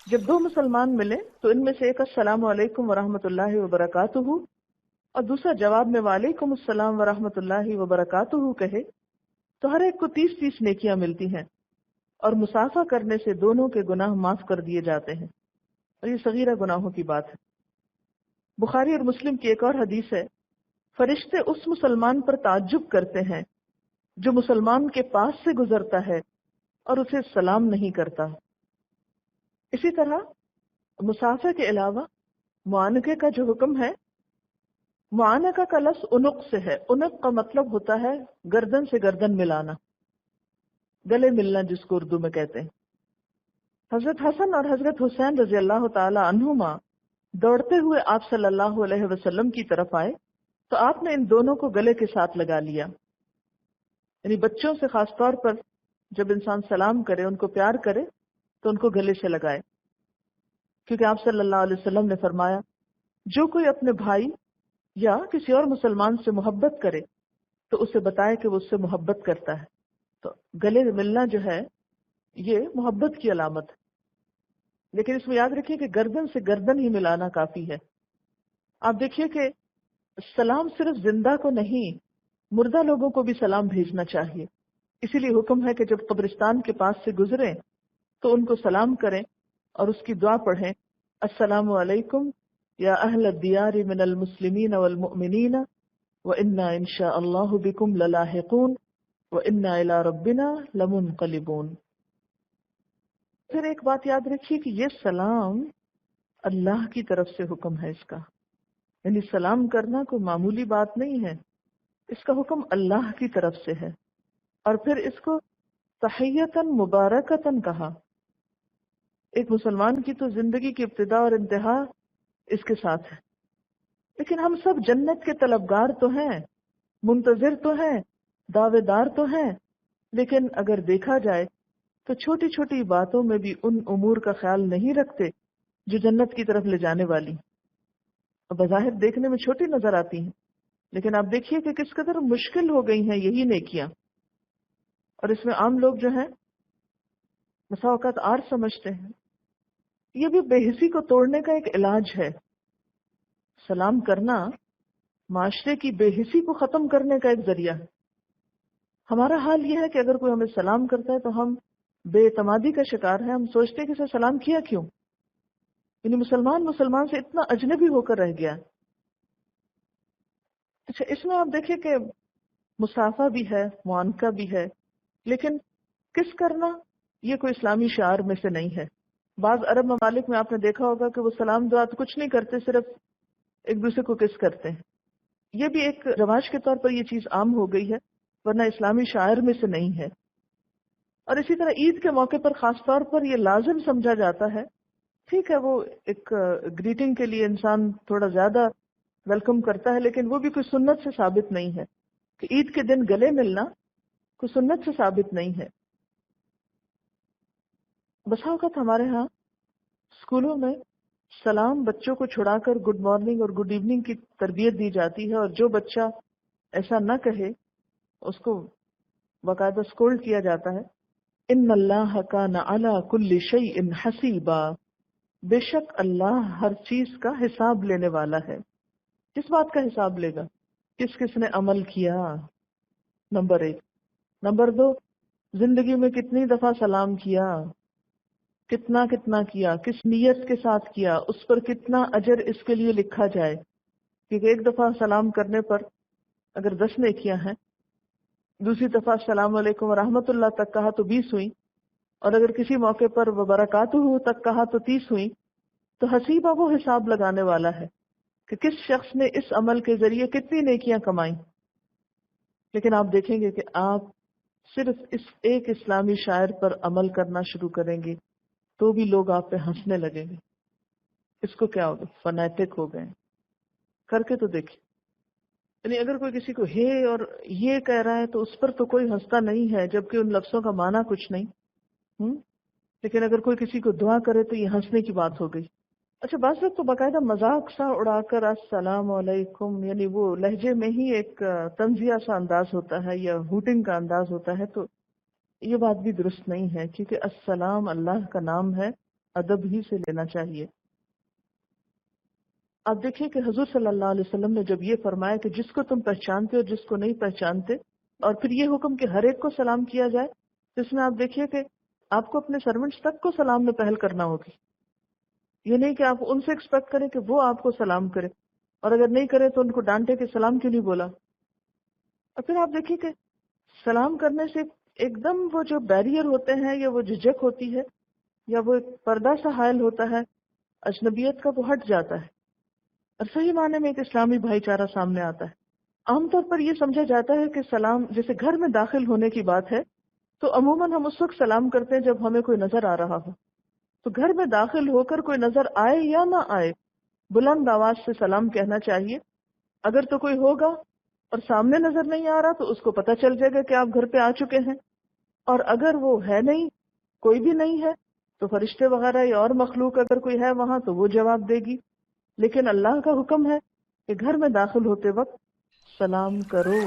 جب دو مسلمان ملے تو ان میں سے ایک السلام علیکم ورحمۃ اللہ وبرکاتہ اور دوسرا جواب میں وعلیکم السلام ورحمۃ اللہ وبرکاتہ کہے تو ہر ایک کو 30 نیکیاں ملتی ہیں اور مصافحہ کرنے سے دونوں کے گناہ معاف کر دیے جاتے ہیں، اور یہ صغیرہ گناہوں کی بات ہے۔ بخاری اور مسلم کی ایک اور حدیث ہے، فرشتے اس مسلمان پر تعجب کرتے ہیں جو مسلمان کے پاس سے گزرتا ہے اور اسے سلام نہیں کرتا۔ اسی طرح مصافحہ کے علاوہ معانقے کا جو حکم ہے، معانقہ کا لفظ عنق سے ہے۔ عنق کا مطلب ہوتا ہے گردن سے گردن ملانا، گلے ملنا جس کو اردو میں کہتے ہیں۔ حضرت حسن اور حضرت حسین رضی اللہ تعالی عنہما دوڑتے ہوئے آپ صلی اللہ علیہ وسلم کی طرف آئے تو آپ نے ان دونوں کو گلے کے ساتھ لگا لیا۔ یعنی بچوں سے خاص طور پر جب انسان سلام کرے، ان کو پیار کرے تو ان کو گلے سے لگائے، کیونکہ آپ صلی اللہ علیہ وسلم نے فرمایا جو کوئی اپنے بھائی یا کسی اور مسلمان سے محبت کرے تو اسے بتائے کہ وہ اس سے محبت کرتا ہے۔ تو گلے ملنا جو ہے یہ محبت کی علامت ہے، لیکن اس میں یاد رکھیے کہ گردن سے گردن ہی ملانا کافی ہے۔ آپ دیکھیے کہ سلام صرف زندہ کو نہیں، مردہ لوگوں کو بھی سلام بھیجنا چاہیے۔ اسی لیے حکم ہے کہ جب قبرستان کے پاس سے گزریں تو ان کو سلام کریں اور اس کی دعا پڑھیں، السلام علیکم یا اہل الدیار من المسلمین والمؤمنین وإنا ان شاء اللہ بکم للاحقون وإنا الی ربنا لمنقلبون۔ پھر ایک بات یاد رکھیے کہ یہ سلام اللہ کی طرف سے حکم ہے اس کا، یعنی سلام کرنا کوئی معمولی بات نہیں ہے، اس کا حکم اللہ کی طرف سے ہے۔ اور پھر اس کو تحیتاً مبارکتاً کہا۔ ایک مسلمان کی تو زندگی کی ابتدا اور انتہا اس کے ساتھ ہے، لیکن ہم سب جنت کے طلبگار تو ہیں، منتظر تو ہیں، دعوے دار تو ہیں، لیکن اگر دیکھا جائے تو چھوٹی چھوٹی باتوں میں بھی ان امور کا خیال نہیں رکھتے جو جنت کی طرف لے جانے والی، بظاہر دیکھنے میں چھوٹی نظر آتی ہیں، لیکن آپ دیکھیے کہ کس قدر مشکل ہو گئی ہیں یہی نیکیاں۔ اور اس میں عام لوگ جو ہیں بسا اوقات آر سمجھتے ہیں، یہ بھی بے حسی کو توڑنے کا ایک علاج ہے۔ سلام کرنا معاشرے کی بے حسی کو ختم کرنے کا ایک ذریعہ ہے۔ ہمارا حال یہ ہے کہ اگر کوئی ہمیں سلام کرتا ہے تو ہم بے اعتمادی کا شکار ہیں، ہم سوچتے ہیں کہ اسے سلام کیا کیوں، یعنی مسلمان سے اتنا اجنبی ہو کر رہ گیا۔ اچھا، اس میں آپ دیکھیں کہ مصافحہ بھی ہے، معانقہ بھی ہے، لیکن کس کرنا یہ کوئی اسلامی شعار میں سے نہیں ہے۔ بعض عرب ممالک میں آپ نے دیکھا ہوگا کہ وہ سلام دعا تو کچھ نہیں کرتے، صرف ایک دوسرے کو کس کرتے ہیں۔ یہ بھی ایک رواج کے طور پر یہ چیز عام ہو گئی ہے، ورنہ اسلامی شاعر میں سے نہیں ہے۔ اور اسی طرح عید کے موقع پر خاص طور پر یہ لازم سمجھا جاتا ہے، ٹھیک ہے وہ ایک گریٹنگ کے لیے انسان تھوڑا زیادہ ویلکم کرتا ہے، لیکن وہ بھی کوئی سنت سے ثابت نہیں ہے کہ عید کے دن گلے ملنا کوئی سنت سے ثابت نہیں ہے۔ بسا اوقات ہمارے ہاں اسکولوں میں سلام بچوں کو چھڑا کر گڈ مارننگ اور گڈ ایوننگ کی تربیت دی جاتی ہے، اور جو بچہ ایسا نہ کہے اس کو باقاعدہ اسکولڈ کیا جاتا ہے۔ ان اللہ کان علی کل شیء حسیبا، بے شک اللہ ہر چیز کا حساب لینے والا ہے۔ کس بات کا حساب لے گا؟ کس کس نے عمل کیا، نمبر 1۔ نمبر 2، زندگی میں کتنی دفعہ سلام کیا، کتنا کیا، کس نیت کے ساتھ کیا، اس پر کتنا اجر اس کے لیے لکھا جائے، کیونکہ ایک دفعہ سلام کرنے پر اگر 10 نیکیاں ہیں، دوسری دفعہ السلام علیکم ورحمۃ اللہ تک کہا تو 20 ہوئی، اور اگر کسی موقع پر وبرکاتہ تک کہا تو 30 ہوئی۔ تو حسیبہ وہ حساب لگانے والا ہے کہ کس شخص نے اس عمل کے ذریعے کتنی نیکیاں کمائیں۔ لیکن آپ دیکھیں گے کہ آپ صرف اس ایک اسلامی شاعر پر عمل کرنا شروع کریں گے تو بھی لوگ آپ پہ ہنسنے لگیں گے، اس کو کیا ہوگا، فنیٹک ہو گئے۔ کر کے تو دیکھیں، یعنی اگر کوئی کسی کو ہے اور یہ کہہ رہا ہے تو اس پر تو کوئی ہنستا نہیں ہے، جبکہ ان لفظوں کا معنی کچھ نہیں۔ لیکن اگر کوئی کسی کو دعا کرے تو یہ ہنسنے کی بات ہو گئی۔ اچھا، بعض لوگ تو باقاعدہ مذاق سا اڑا کر السلام علیکم، یعنی وہ لہجے میں ہی ایک طنزیہ سا انداز ہوتا ہے یا ہوٹنگ کا انداز ہوتا ہے، تو یہ بات بھی درست نہیں ہے، کیونکہ السلام اللہ کا نام ہے ادب ہی سے لینا چاہیے۔ آپ دیکھیں کہ حضور صلی اللہ علیہ وسلم نے جب یہ فرمایا کہ جس کو تم پہچانتے ہو جس کو نہیں پہچانتے، اور پھر یہ حکم کہ ہر ایک کو سلام کیا جائے، تو اس میں آپ دیکھیے کہ آپ کو اپنے سرونٹس تک کو سلام میں پہل کرنا ہوگی۔ یہ نہیں کہ آپ ان سے ایکسپیکٹ کریں کہ وہ آپ کو سلام کرے، اور اگر نہیں کرے تو ان کو ڈانٹے کہ سلام کیوں نہیں بولا۔ اور پھر آپ دیکھیے کہ سلام کرنے سے ایک دم وہ جو بیریئر ہوتے ہیں یا وہ جھجک ہوتی ہے یا وہ ایک پردہ سا حائل ہوتا ہے اجنبیت کا، وہ ہٹ جاتا ہے اور صحیح معنی میں ایک اسلامی بھائی چارہ سامنے آتا ہے۔ عام طور پر یہ سمجھا جاتا ہے کہ سلام جیسے گھر میں داخل ہونے کی بات ہے تو عموماً ہم اس وقت سلام کرتے ہیں جب ہمیں کوئی نظر آ رہا ہو۔ تو گھر میں داخل ہو کر کوئی نظر آئے یا نہ آئے، بلند آواز سے سلام کہنا چاہیے۔ اگر تو کوئی ہوگا اور سامنے نظر نہیں آ رہا تو اس کو پتہ چل جائے گا کہ آپ گھر پہ آ چکے ہیں، اور اگر وہ ہے نہیں، کوئی بھی نہیں ہے، تو فرشتے وغیرہ یا اور مخلوق اگر کوئی ہے وہاں تو وہ جواب دے گی۔ لیکن اللہ کا حکم ہے کہ گھر میں داخل ہوتے وقت سلام کرو۔